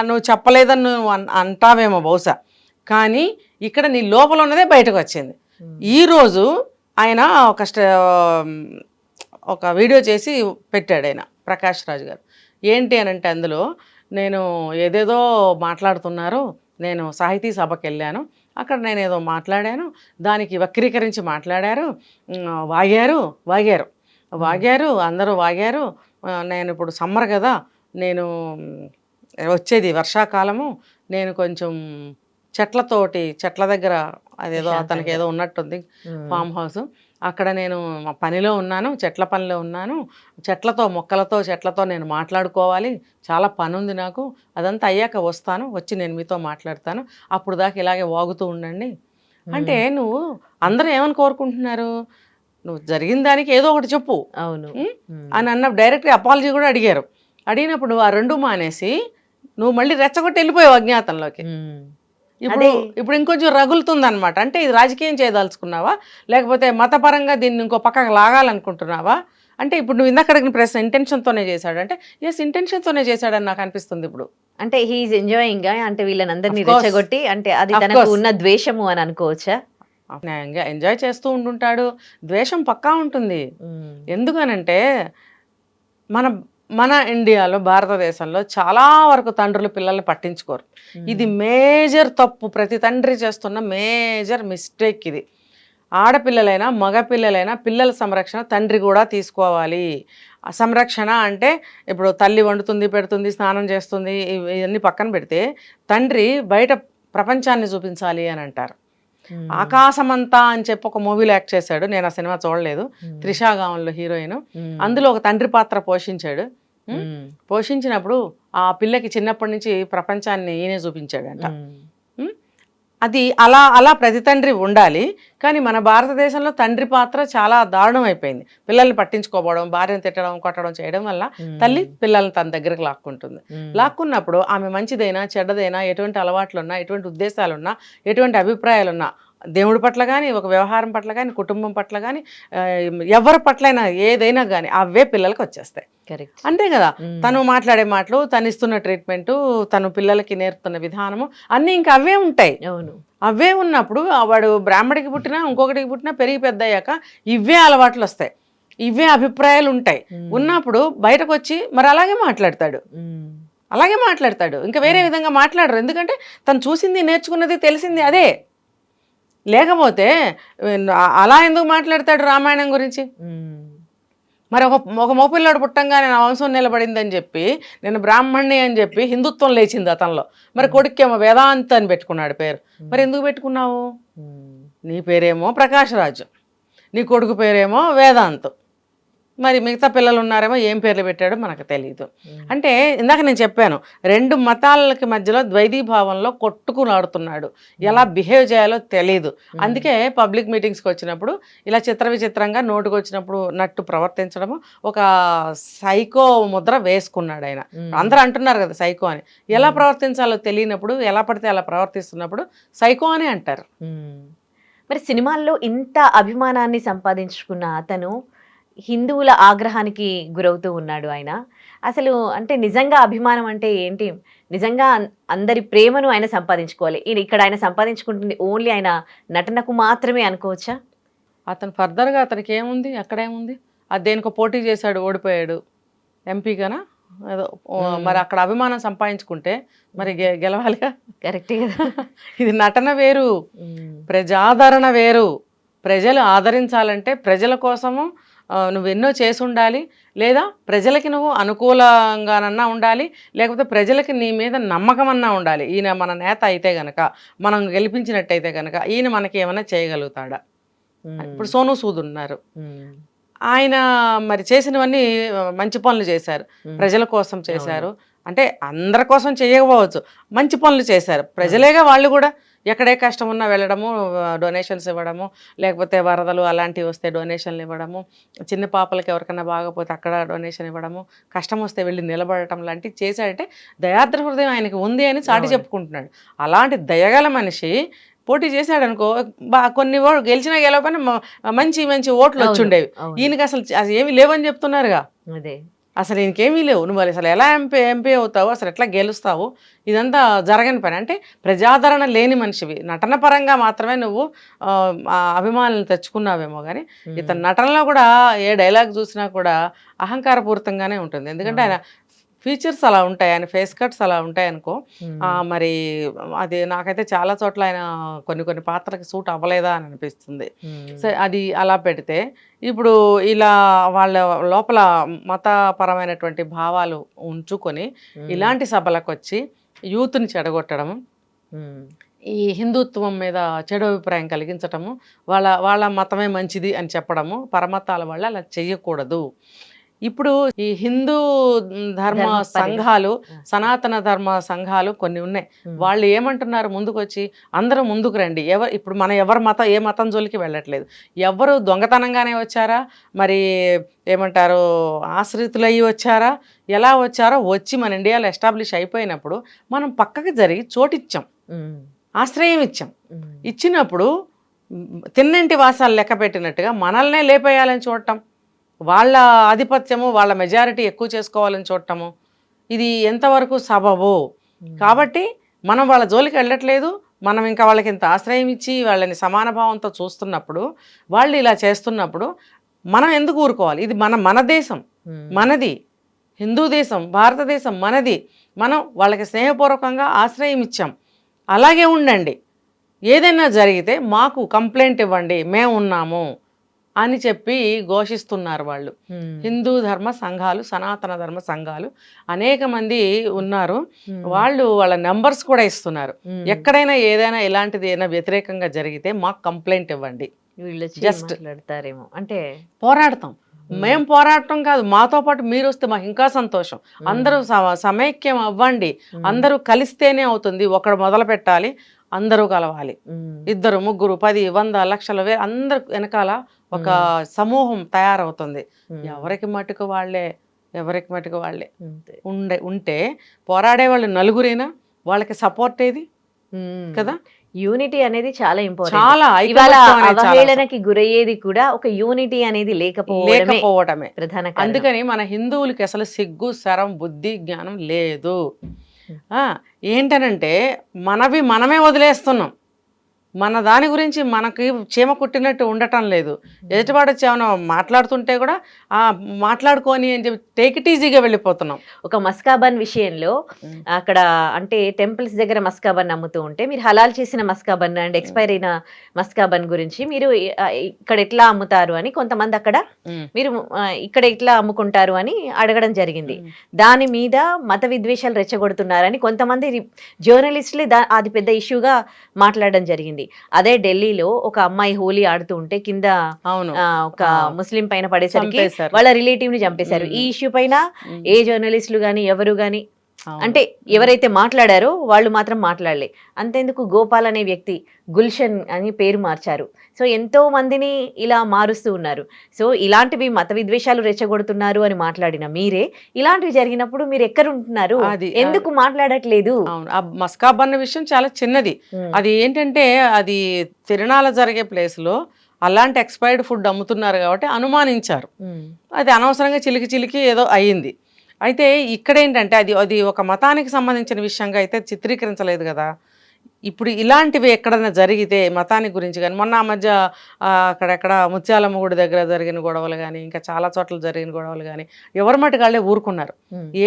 నువ్వు చెప్పలేదని నువ్వు అంటావేమో బహుశా, కానీ ఇక్కడ నీ లోపల ఉన్నదే బయటకు వచ్చింది. ఈరోజు ఆయన ఒక వీడియో చేసి పెట్టాడు ఆయన, ప్రకాష్ రాజ్ గారు. ఏంటి అని అంటే అందులో నేను ఏదేదో మాట్లాడుతున్నారు, నేను సాహితీ సభకి వెళ్ళాను, అక్కడ నేను ఏదో మాట్లాడాను, దానికి వక్రీకరించి మాట్లాడారు, వాగారు, అందరూ వాగారు. నేను ఇప్పుడు సమ్మర్ కదా, నేను వచ్చేది వర్షాకాలము, నేను కొంచెం చెట్ల దగ్గర అదేదో అతనికి ఏదో ఉన్నట్టుంది ఫామ్ హౌస్, అక్కడ నేను పనిలో ఉన్నాను, చెట్ల పనిలో ఉన్నాను, చెట్లతో నేను మాట్లాడుకోవాలి, చాలా పని ఉంది నాకు, అదంతా అయ్యాక వస్తాను, వచ్చి నేను మీతో మాట్లాడతాను, అప్పుడు దాకా ఇలాగే వాగుతూ ఉండండి అంటే, నువ్వు అందరూ ఏమని కోరుకుంటున్నారు? నువ్వు జరిగిన దానికి ఏదో ఒకటి చెప్పు అవును అని అన్న డైరెక్ట్గా అపాలజీ కూడా అడిగారు. అడిగినప్పుడు ఆ రెండు మానేసి నువ్వు మళ్ళీ రెచ్చగొట్టి వెళ్ళిపోయావు అజ్ఞాతంలోకి. ఇప్పుడు ఇంకొంచెం రగులుతుంది అనమాట. అంటే ఇది రాజకీయం చేయదలుచుకున్నావా, లేకపోతే మతపరంగా దీన్ని ఇంకో పక్కకు లాగాలనుకుంటున్నావా? అంటే ఇప్పుడు నువ్వు ఇందాక అడిగిన ప్రశ్న ఇంటెన్షన్తోనే చేశాడు అంటే, ఎస్ ఇంటెన్షన్తోనే చేశాడని నాకు అనిపిస్తుంది. ఇప్పుడు అంటే హీఈస్ ఎంజాయింగ్, అంటే వీళ్ళని అందరినీ రెచ్చగొట్టి, అంటే అది తనకు ఉన్న ద్వేషము అని అనుకోవచ్చా? ఎంజాయ్ చేస్తూ ఉంటుంటాడు, ద్వేషం పక్కా ఉంటుంది. ఎందుకనంటే మన ఇండియాలో, భారతదేశంలో చాలా వరకు తండ్రులు పిల్లల్ని పట్టించుకోరు. ఇది మేజర్ తప్పు, ప్రతి తండ్రి చేస్తున్న మేజర్ మిస్టేక్ ఇది. ఆడపిల్లలైనా మగపిల్లలైనా పిల్లల సంరక్షణ తండ్రి కూడా తీసుకోవాలి. సంరక్షణ అంటే ఇప్పుడు తల్లి వండుతుంది, పెడుతుంది, స్నానం చేస్తుంది, ఇవన్నీ పక్కన పెడితే తండ్రి బయట ప్రపంచాన్ని చూపించాలి అని అంటారు. ఆకాశమంతా అని చెప్పి ఒక మూవీలో యాక్ట్ చేశాడు, నేను ఆ సినిమా చూడలేదు, త్రిషా గావన్లో హీరోయిన్. అందులో ఒక తండ్రి పాత్ర పోషించాడు. పోషించినప్పుడు ఆ పిల్లకి చిన్నప్పటి నుంచి ప్రపంచాన్ని ఈయనే చూపించాడంట. అది అలా ప్రతి తండ్రి ఉండాలి. కానీ మన భారతదేశంలో తండ్రి పాత్ర చాలా దారుణం అయిపోయింది. పిల్లల్ని పట్టించుకోవడం, భార్యను తిట్టడం, కొట్టడం చేయడం వల్ల తల్లి పిల్లల్ని తన దగ్గరకు లాక్కుంటుంది. లాక్కున్నప్పుడు ఆమె మంచిదైనా చెడ్డదైనా, ఎటువంటి అలవాట్లున్నా, ఎటువంటి ఉద్దేశాలున్నా, ఎటువంటి అభిప్రాయాలున్నా, దేవుడి పట్ల కానీ, ఒక వ్యవహారం పట్ల కానీ, కుటుంబం పట్ల కానీ, ఎవరి పట్లైనా ఏదైనా కానీ అవే పిల్లలకి వచ్చేస్తాయి. అంతే కదా. తను మాట్లాడే మాటలు, తను ఇస్తున్న ట్రీట్మెంటు, తను పిల్లలకి నేర్పుతున్న విధానము అన్నీ ఇంకా అవే ఉంటాయి. అవే ఉన్నప్పుడు వాడు బ్రాహ్మడికి పుట్టినా, ఇంకొకటికి పుట్టినా, పెరిగి పెద్ద అయ్యాక ఇవే అలవాట్లు వస్తాయి, ఇవే అభిప్రాయాలు ఉంటాయి. ఉన్నప్పుడు బయటకు వచ్చి మరి అలాగే మాట్లాడతాడు, ఇంకా వేరే విధంగా మాట్లాడరు. ఎందుకంటే తను చూసింది, నేర్చుకున్నది, తెలిసింది అదే. లేకపోతే అలా ఎందుకు మాట్లాడతాడు రామాయణం గురించి? మరి ఒక మోపిల్లాడు పుట్టంగానే నా వంశం నిలబడిందని చెప్పి, నేను బ్రాహ్మణ్ణి అని చెప్పి హిందుత్వం లేచింది అతనిలో. మరి కొడుకేమో వేదాంత్ అని పెట్టుకున్నాడు పేరు. మరి ఎందుకు పెట్టుకున్నావు? నీ పేరేమో ప్రకాష్ రాజ్, నీ కొడుకు పేరేమో వేదాంత్, మరి మిగతా పిల్లలు ఉన్నారేమో ఏం పేర్లు పెట్టాడో మనకు తెలియదు. అంటే ఇందాక నేను చెప్పాను, రెండు మతాలకి మధ్యలో ద్వైతీభావంలో కొట్టుకులాడుతున్నాడు, ఎలా బిహేవ్ చేయాలో తెలియదు. అందుకే పబ్లిక్ మీటింగ్స్కి వచ్చినప్పుడు ఇలా విచిత్రంగా నోటుకు వచ్చినప్పుడు నట్టు ప్రవర్తించడము, ఒక సైకో ముద్ర వేసుకున్నాడు ఆయన. అందరూ అంటున్నారు కదా సైకో అని. ఎలా ప్రవర్తించాలో తెలియనప్పుడు, ఎలా పడితే అలా ప్రవర్తిస్తున్నప్పుడు సైకో అని అంటారు. మరి సినిమాల్లో ఇంత అభిమానాన్ని సంపాదించుకున్న అతను హిందువుల ఆగ్రహానికి గురవుతూ ఉన్నాడు ఆయన. అసలు అంటే నిజంగా అభిమానం అంటే ఏంటి? నిజంగా అందరి ప్రేమను ఆయన సంపాదించుకోవాలి. ఇక్కడ ఆయన సంపాదించుకుంటుంది ఓన్లీ ఆయన నటనకు మాత్రమే అనుకోవచ్చా? అతను ఫర్దర్గా అతనికి ఏముంది, అక్కడేముంది? అది దేనికో పోటీ చేశాడు, ఓడిపోయాడు ఎంపీగానా ఏదో. మరి అక్కడ అభిమానం సంపాదించుకుంటే మరి గెలవాలిగా. కరెక్టే కదా. ఇది నటన వేరు, ప్రజాదరణ వేరు. ప్రజలు ఆదరించాలంటే ప్రజల కోసము నువ్వు ఎన్నో చేసి ఉండాలి, లేదా ప్రజలకి నువ్వు అనుకూలంగానన్నా ఉండాలి, లేకపోతే ప్రజలకి నీ మీద నమ్మకం అన్నా ఉండాలి. ఈయన మన నేత అయితే గనక, మనం గెలిపించినట్టయితే గనక ఈయన మనకి ఏమైనా చేయగలుగుతాడా? ఇప్పుడు సోను సూద్ ఉన్నారు, ఆయన మరి చేసినవన్నీ మంచి పనులు చేశారు, ప్రజల కోసం చేశారు, అంటే అందరి కోసం చేయకపోవచ్చు, మంచి పనులు చేశారు ప్రజలేగా. వాళ్ళు కూడా ఎక్కడే కష్టం ఉన్నా వెళ్ళడము, డొనేషన్స్ ఇవ్వడము, లేకపోతే వరదలు అలాంటివి వస్తే డొనేషన్లు ఇవ్వడము, చిన్న పాపలకి ఎవరికైనా బాగపోతే అక్కడ డొనేషన్ ఇవ్వడము, కష్టం వస్తే వెళ్ళి నిలబడటం లాంటివి చేశాడంటే దయాద్ర హృదయం ఆయనకి ఉంది అని చాటి చెప్పుకుంటున్నాడు. అలాంటి దయగల మనిషి పోటీ చేశాడు అనుకో, కొన్ని గెలిచినా గెలవకపోయినా మంచి మంచి ఓట్లు వచ్చిండేవి. ఈయనకి అసలు ఏమి లేవని చెప్తున్నారుగా. అదే అసలు ఇంకేమీ లేవు. నువ్వు అసలు ఎలా ఎంపీ అవుతావు, అసలు ఎట్లా గెలుస్తావు, ఇదంతా జరగని పని. అంటే ప్రజాదరణ లేని మనిషివి, నటన పరంగా మాత్రమే నువ్వు అభిమానులు తెచ్చుకున్నావేమో కానీ ఇతని నటనలో కూడా ఏ డైలాగ్ చూసినా కూడా అహంకారపూరితంగానే ఉంటుంది. ఎందుకంటే ఆయన ఫీచర్స్ అలా ఉంటాయి, ఆయన ఫేస్ కట్స్ అలా ఉంటాయి అనుకో. మరి అది నాకైతే చాలా చోట్ల ఆయన కొన్ని పాత్రకి సూట్ అవ్వలేదా అని అనిపిస్తుంది. సో అది అలా పెడితే ఇప్పుడు ఇలా వాళ్ళ లోపల మతపరమైనటువంటి భావాలు ఉంచుకొని ఇలాంటి సభలకు వచ్చి యూత్ని చెడగొట్టడం, ఈ హిందుత్వం మీద చెడు అభిప్రాయం కలిగించటము, వాళ్ళ మతమే మంచిది అని చెప్పడము, పరమతాల వల్ల అలా చెయ్యకూడదు. ఇప్పుడు ఈ హిందూ ధర్మ సంఘాలు, సనాతన ధర్మ సంఘాలు కొన్ని ఉన్నాయి. వాళ్ళు ఏమంటున్నారు, ముందుకు వచ్చి అందరూ ముందుకు రండి. ఇప్పుడు మన ఏ మతం జోలికి వెళ్ళట్లేదు. ఎవరు దొంగతనంగానే వచ్చారా, మరి ఏమంటారు ఆశ్రితులయ్యి వచ్చారా, ఎలా వచ్చారో వచ్చి మన ఇండియాలో ఎస్టాబ్లిష్ అయిపోయినప్పుడు మనం పక్కకి జరిగి చోటిచ్చాం, ఆశ్రయం ఇచ్చాం. ఇచ్చినప్పుడు తిన్నంటి వాసాలు లెక్క పెట్టినట్టుగా మనల్నే లేపేయాలని చూడటం, వాళ్ళ ఆధిపత్యము వాళ్ళ మెజారిటీ ఎక్కువ చేసుకోవాలని చూడటము, ఇది ఎంతవరకు సబబు? కాబట్టి మనం వాళ్ళ జోలికి వెళ్ళట్లేదు, మనం ఇంకా వాళ్ళకి ఇంత ఆశ్రయం ఇచ్చి వాళ్ళని సమాన భావంతో చూస్తున్నప్పుడు, వాళ్ళు ఇలా చేస్తున్నప్పుడు మనం ఎందుకు ఊరుకోవాలి? ఇది మన దేశం, మనది హిందూ దేశం, భారతదేశం మనది. మనం వాళ్ళకి స్నేహపూర్వకంగా ఆశ్రయం ఇచ్చాం, అలాగే ఉండండి. ఏదైనా జరిగితే మాకు కంప్లైంట్ ఇవ్వండి, మేము ఉన్నాము అని చెప్పి ఘోషిస్తున్నారు వాళ్ళు. హిందూ ధర్మ సంఘాలు, సనాతన ధర్మ సంఘాలు అనేక మంది ఉన్నారు. వాళ్ళు వాళ్ళ నెంబర్స్ కూడా ఇస్తున్నారు. ఎక్కడైనా ఏదైనా ఇలాంటిది ఏదైనా వ్యతిరేకంగా జరిగితే మాకు కంప్లైంట్ ఇవ్వండి. జస్ట్ మాట్లాడతారేమో అంటే పోరాడతాం. మేం పోరాడటం కాదు, మాతో పాటు మీరు వస్తే మాకు ఇంకా సంతోషం. అందరూ సమైక్యం అవ్వండి, అందరూ కలిస్తేనే అవుతుంది. ఒకడు మొదలు పెట్టాలి, అందరూ కలవాలి. 2, 3, 10, 100, లక్షల అందరు వెనకాల ఒక సమూహం తయారవుతుంది. ఎవరికి మటుకు వాళ్ళే ఉంటే పోరాడే వాళ్ళు నలుగురైనా వాళ్ళకి సపోర్ట్ ఏది కదా. యూనిటీ అనేది చాలా ఇంపార్టెంట్. చాలా అవహేళనకి గురయ్యేది కూడా ఒక యూనిటీ అనేది లేకపోవడమే ప్రధాన. అందుకని మన హిందువులకి అసలు సిగ్గు, శరం, బుద్ధి, జ్ఞానం లేదు. ఏంటనంటే మనమే వదిలేస్తున్నాం. మన దాని గురించి మనకి చీమ కుట్టినట్టు ఉండటం లేదు. ఎదుటివాడు ఏమైనా మాట్లాడుతుంటే కూడా మాట్లాడుకొని అని చెప్పి టేక్ ఇట్ ఈజీగా వెళ్ళిపోతున్నాం. ఒక మస్కాబన్ విషయంలో అక్కడ అంటే టెంపుల్స్ దగ్గర మస్కాబన్ అమ్ముతూ ఉంటే మీరు హలాల్ చేసిన మస్కాబన్ అండ్ ఎక్స్పైర్ అయిన మస్కాబన్ గురించి మీరు ఇక్కడ ఎట్లా అమ్ముతారు అని కొంతమంది అక్కడ మీరు ఇక్కడ ఎట్లా అమ్ముకుంటారు అని అడగడం జరిగింది. దాని మీద మత విద్వేషాలు రెచ్చగొడుతున్నారని కొంతమంది జర్నలిస్టులే అది పెద్ద ఇష్యూగా మాట్లాడడం జరిగింది. అదే ఢిల్లీలో ఒక అమ్మాయి హోలీ ఆడుతూ ఉంటే కింద ఒక ముస్లిం పైన పడేసరికి వాళ్ళ రిలేటివ్ ని చంపేశారు. ఈ ఇష్యూ పైన ఏ జర్నలిస్టులు గాని ఎవరు గాని అంటే ఎవరైతే మాట్లాడారో వాళ్ళు మాత్రం మాట్లాడలే. అంతేందుకు గోపాల్ అనే వ్యక్తి గుల్షన్ అని పేరు మార్చారు. సో ఎంతో మందిని ఇలా మారుస్తూ ఉన్నారు. సో ఇలాంటివి మత విద్వేషాలు రెచ్చగొడుతున్నారు అని మాట్లాడిన మీరే ఇలాంటివి జరిగినప్పుడు మీరు ఎక్కడ ఉంటున్నారు, ఎందుకు మాట్లాడట్లేదు? ఆ మస్కాబ్ అన్న విషయం చాలా చిన్నది. అది ఏంటంటే అది తిరునాళ్ళ జరిగే ప్లేస్ లో అలాంటి ఎక్స్పైర్డ్ ఫుడ్ అమ్ముతున్నారు కాబట్టి అనుమానించారు. అది అనవసరంగా చిలికి ఏదో అయ్యింది. అయితే ఇక్కడ ఏంటంటే అది ఒక మతానికి సంబంధించిన విషయంగా అయితే చిత్రీకరించలేదు కదా. ఇప్పుడు ఇలాంటివి ఎక్కడైనా జరిగితే మతానికి గురించి కానీ, మొన్న ఆ మధ్య అక్కడెక్కడ ముత్యాలమ్మ గుడి దగ్గర జరిగిన గొడవలు కానీ, ఇంకా చాలా చోట్ల జరిగిన గొడవలు కానీ ఎవరి మటుకాళ్ళే ఊరుకున్నారు.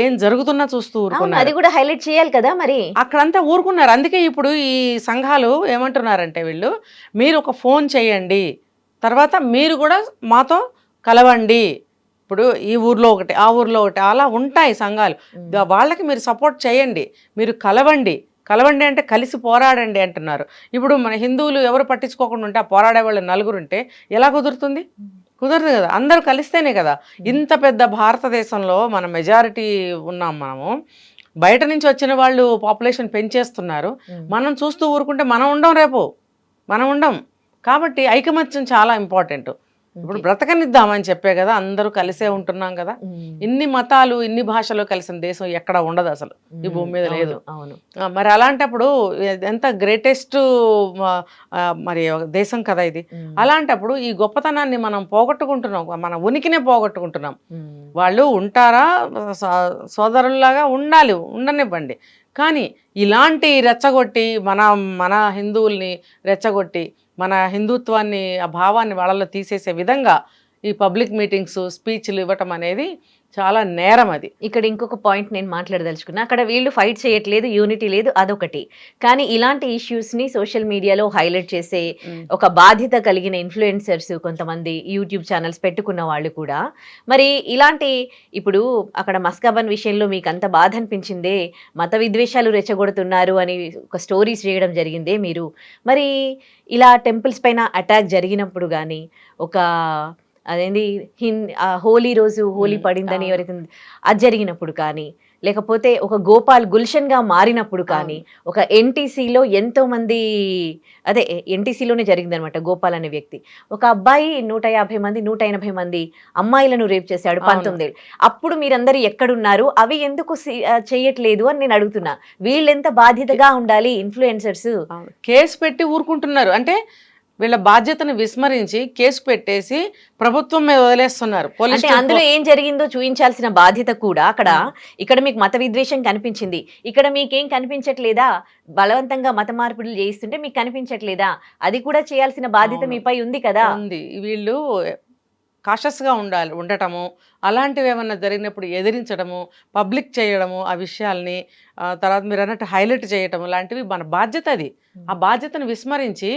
ఏం జరుగుతున్నా చూస్తూ ఊరుకున్నారు. అది కూడా హైలైట్ చేయాలి కదా, మరి అక్కడంతా ఊరుకున్నారు. అందుకే ఇప్పుడు ఈ సంఘాలు ఏమంటున్నారంటే వీళ్ళు మీరు ఒక ఫోన్ చేయండి, తర్వాత మీరు కూడా మాతో కలవండి. ఇప్పుడు ఈ ఊర్లో ఒకటి, ఆ ఊర్లో ఒకటి, అలా ఉంటాయి సంఘాలు. వాళ్ళకి మీరు సపోర్ట్ చేయండి, మీరు కలవండి అంటే కలిసి పోరాడండి అంటున్నారు. ఇప్పుడు మన హిందువులు ఎవరు పట్టించుకోకుండా ఉంటే ఆ పోరాడే వాళ్ళు నలుగురు ఉంటే ఎలా కుదురుతుంది? కుదరదు కదా. అందరూ కలిస్తేనే కదా. ఇంత పెద్ద భారతదేశంలో మన మెజారిటీ ఉన్నాం మనము. బయట నుంచి వచ్చిన వాళ్ళు పాపులేషన్ పెంచేస్తున్నారు. మనం చూస్తూ ఊరుకుంటే మనం ఉండం, రేపు మనం ఉండం. కాబట్టి ఐకమత్యం చాలా ఇంపార్టెంట్. ఇప్పుడు బ్రతకనిద్దామని చెప్పే కదా, అందరూ కలిసే ఉంటున్నాం కదా. ఇన్ని మతాలు ఇన్ని భాషలు కలిసిన దేశం ఎక్కడ ఉండదు అసలు ఈ భూమి మీద లేదు. మరి అలాంటప్పుడు ఎంత గ్రేటెస్ట్ మరి దేశం కదా ఇది. అలాంటప్పుడు ఈ గొప్పతనాన్ని మనం పోగొట్టుకుంటున్నాం, మన ఉనికినే పోగొట్టుకుంటున్నాం. వాళ్ళు ఉంటారా, సోదరుల్లాగా ఉండాలి, ఉండనివ్వండి. కానీ ఇలాంటి రెచ్చగొట్టి మన హిందువుల్ని రెచ్చగొట్టి మన హిందుత్వాన్ని, ఆ భావాన్ని వాళ్ళలో తీసేసే విధంగా ఈ పబ్లిక్ మీటింగ్స్, స్పీచ్లు ఇవ్వటం అనేది చాలా నేరం. అది ఇక్కడ ఇంకొక పాయింట్ నేను మాట్లాడదలుచుకున్నా. అక్కడ వీళ్ళు ఫైట్ చేయట్లేదు, యూనిటీ లేదు, అదొకటి. కానీ ఇలాంటి ఇష్యూస్ ని సోషల్ మీడియాలో హైలైట్ చేసే ఒక బాధ్యత కలిగిన ఇన్ఫ్లుయెన్సర్స్, కొంతమంది యూట్యూబ్ ఛానల్స్ పెట్టుకున్న వాళ్ళు కూడా మరి ఇలాంటి, ఇప్పుడు అక్కడ మస్కాబన్ విషయంలో మీకు అంత బాధ అనిపించిందే, మత విద్వేషాలు రెచ్చగొడుతున్నారు అని ఒక స్టోరీస్ చేయడం జరిగిందే మీరు. మరి ఇలా టెంపుల్స్ పైన అటాక్ జరిగినప్పుడు కానీ, ఒక అదేంది హోలీ రోజు హోలీ పడిందని ఎవరైతే అది జరిగినప్పుడు కానీ, లేకపోతే ఒక గోపాల్ గుల్షన్గా మారినప్పుడు కానీ, ఒక ఎన్టీసీలో ఎంతో మంది, అదే ఎన్టీసీలోనే జరిగిందనమాట. గోపాల్ అనే వ్యక్తి, ఒక అబ్బాయి 150 మంది 180 మంది అమ్మాయిలను రేప్ చేశాడు 19 ఏళ్ళు. అప్పుడు మీరందరూ ఎక్కడున్నారు, అవి ఎందుకు చేయట్లేదు అని నేను అడుగుతున్నా. వీళ్ళెంత బాధ్యతగా ఉండాలి ఇన్ఫ్లుయెన్సర్స్. కేసు పెట్టి ఊరుకుంటున్నారు అంటే వీళ్ళ బాధ్యతను విస్మరించి కేసు పెట్టేసి ప్రభుత్వం మీద వదిలేస్తున్నారు. అంటే అందులో ఏం జరిగిందో చూపించాల్సిన బాధ్యత కూడా అక్కడ, ఇక్కడ మీకు మత విద్వేషం కనిపించింది, ఇక్కడ మీకేం కనిపించట్లేదా? బలవంతంగా మత మార్పులు చేయిస్తుంటే మీకు కనిపించట్లేదా? అది కూడా చేయాల్సిన బాధ్యత మీపై ఉంది కదా. ఉంది. వీళ్ళు కాషస్గా ఉండటము, అలాంటివి ఏమన్నా జరిగినప్పుడు ఎదిరించడము, పబ్లిక్ చేయడము, ఆ విషయాల్ని తర్వాత మీరు అన్నట్టు హైలైట్ చేయటము లాంటివి మన బాధ్యత. అది ఆ బాధ్యతను విస్మరించి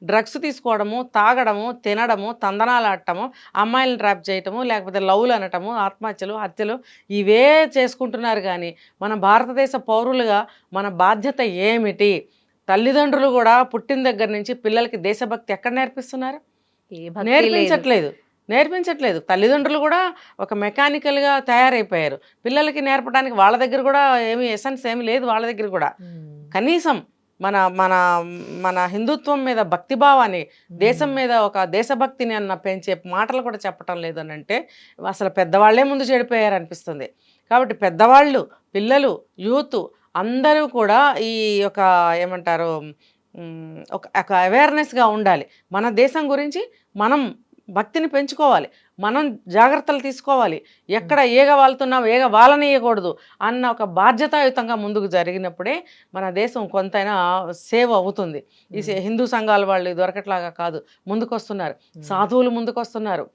డ్రగ్స్ తీసుకోవడము, తాగడము, తినడము, తందనాలు ఆడటము, అమ్మాయిలను ట్రాప్ చేయటము, లేకపోతే లవ్లు అనటము, ఆత్మహత్యలు, హత్యలు ఇవే చేసుకుంటున్నారు. కానీ మన భారతదేశ పౌరులుగా మన బాధ్యత ఏమిటి? తల్లిదండ్రులు కూడా పుట్టిన దగ్గర నుంచి పిల్లలకి దేశభక్తి ఎక్కడ నేర్పిస్తున్నారు? నేర్పించట్లేదు. తల్లిదండ్రులు కూడా ఒక మెకానికల్గా తయారైపోయారు. పిల్లలకి నేర్పడానికి వాళ్ళ దగ్గర కూడా ఎసెన్స్ ఏమి లేదు. వాళ్ళ దగ్గర కూడా కనీసం మన మన మన హిందుత్వం మీద భక్తిభావాన్ని, దేశం మీద ఒక దేశభక్తిని అన్న పెంచే మాటలు కూడా చెప్పటం లేదు అని అంటే అసలు పెద్దవాళ్లే ముందు చెడిపోయారు అనిపిస్తుంది. కాబట్టి పెద్దవాళ్ళు, పిల్లలు, యూత్ అందరూ కూడా ఈ ఒక ఏమంటారు ఒక అవేర్నెస్గా ఉండాలి. మన దేశం గురించి మనం భక్తిని పెంచుకోవాలి, మనం జాగ్రత్తలు తీసుకోవాలి. ఎక్కడ ఏగ వాళ్తున్నాం, ఏగ వాలనీయకూడదు అన్న ఒక బాధ్యతాయుతంగా ముందుకు జరిగినప్పుడే మన దేశం కొంతైనా సేవ్ అవుతుంది. ఈ హిందూ సంఘాల వాళ్ళు దొరకట్లాగా కాదు, ముందుకొస్తున్నారు. సాధువులు ముందుకొస్తున్నారు,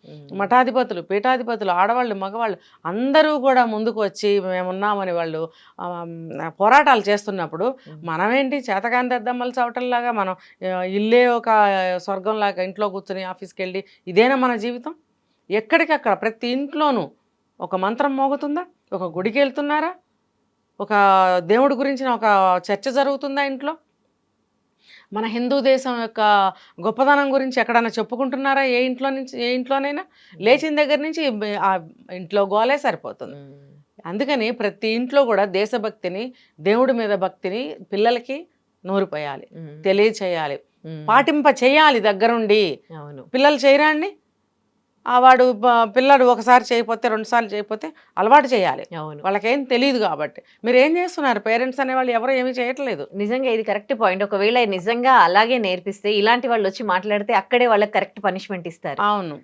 మఠాధిపతులు, పీఠాధిపతులు, ఆడవాళ్ళు, మగవాళ్ళు అందరూ కూడా ముందుకు వచ్చి మేమున్నామని వాళ్ళు పోరాటాలు చేస్తున్నప్పుడు మనమేంటి చేతకాని దద్దమ్మలు చవటంలాగా మనం ఇల్లే ఒక స్వర్గంలాగా ఇంట్లో కూర్చొని ఆఫీస్కి వెళ్ళి ఇదేనా మన జీవితం? ఎక్కడికక్కడ ప్రతి ఇంట్లోనూ ఒక మంత్రం మోగుతుందా? ఒక గుడికి వెళ్తున్నారా? ఒక దేవుడి గురించిన ఒక చర్చ జరుగుతుందా ఇంట్లో? మన హిందూ దేశం యొక్క గొప్పదనం గురించి ఎక్కడైనా చెప్పుకుంటున్నారా? ఏ ఇంట్లోనైనా లేచిన దగ్గర నుంచి ఆ ఇంట్లో గోలే సరిపోతుంది. అందుకని ప్రతి ఇంట్లో కూడా దేశభక్తిని, దేవుడి మీద భక్తిని పిల్లలకి నూరిపోయాలి, తెలియచేయాలి, పాటింప చేయాలి దగ్గరుండి. పిల్లలు చేయరా అండి? వాడు పిల్లడు ఒకసారి చేయకపోతే, 2 సార్లు చేయకపోతే అలవాటు చేయాలి. వాళ్ళకేం తెలియదు కాబట్టి. మీరు ఏం చేస్తున్నారు? పేరెంట్స్ అనేవాళ్ళు ఎవరు ఏమీ చేయట్లేదు. నిజంగా ఇది కరెక్ట్ పాయింట్. ఒకవేళ నిజంగా అలాగే నేర్పిస్తే ఇలాంటి వాళ్ళు వచ్చి మాట్లాడితే అక్కడే వాళ్ళకి కరెక్ట్ పనిష్మెంట్ ఇస్తారు. అవును.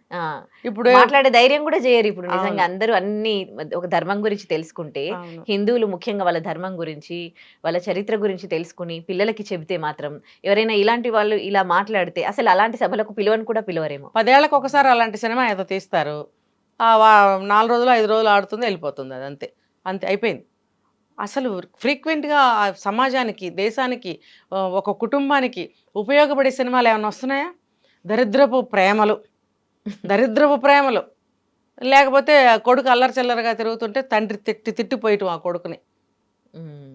ఇప్పుడు మాట్లాడే ధైర్యం కూడా చేయరు. ఇప్పుడు నిజంగా అందరూ అన్ని ఒక ధర్మం గురించి తెలుసుకుంటే, హిందువులు ముఖ్యంగా వాళ్ళ ధర్మం గురించి, వాళ్ళ చరిత్ర గురించి తెలుసుకుని పిల్లలకి చెబితే మాత్రం, ఎవరైనా ఇలాంటి వాళ్ళు ఇలా మాట్లాడితే అసలు అలాంటి సభలకు పిలువని కూడా పిలవరేమో. 10 ఏళ్లకు ఒకసారి అలాంటి సినిమా ఏదో తీస్తారు, 4 రోజులు 5 రోజులు ఆడుతుంది, వెళ్ళిపోతుంది. అది అంతే, అంతే అయిపోయింది. అసలు ఫ్రీక్వెంట్గా సమాజానికి, దేశానికి, ఒక కుటుంబానికి ఉపయోగపడే సినిమాలు ఏమైనా వస్తున్నాయా? దరిద్రపు ప్రేమలు, లేకపోతే కొడుకు అల్లరి చిల్లరగా తిరుగుతుంటే తండ్రి తిట్టిపోయటం ఆ కొడుకుని.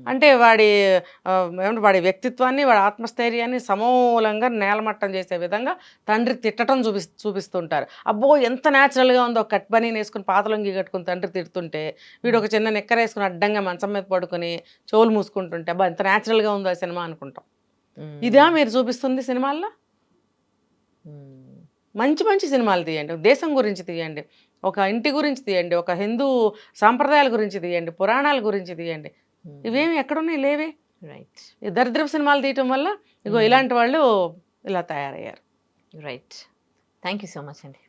అంటే ఏమంటే వాడి వ్యక్తిత్వాన్ని, వాడి ఆత్మస్థైర్యాన్ని సమూలంగా నేలమట్టం చేసే విధంగా తండ్రి తిట్టడం చూపిస్తుంటారు. అబ్బో ఎంత న్యాచురల్గా ఉందో, కట్ బనీని వేసుకుని పాతలొంగి కట్టుకుని తండ్రి తిడుతుంటే, వీడు ఒక చిన్న నిక్కర వేసుకుని అడ్డంగా మంచం మీద పడుకొని చెవులు మూసుకుంటుంటే అబ్బా ఎంత న్యాచురల్గా ఉందో ఆ సినిమా అనుకుంటాం. ఇదా మీరు చూపిస్తుంది సినిమాల్లో? మంచి మంచి సినిమాలు తీయండి, దేశం గురించి తీయండి, ఒక ఇంటి గురించి తీయండి, ఒక హిందూ సాంప్రదాయాల గురించి తీయండి, పురాణాల గురించి తీయండి. ఇవేమి ఎక్కడున్నాయి? లేవే. రైట్. ఈ దరిద్రపు సినిమాలు తీయటం వల్ల ఇగో ఇలాంటి వాళ్ళు ఇలా తయారయ్యారు. Right. Thank you so much అండి.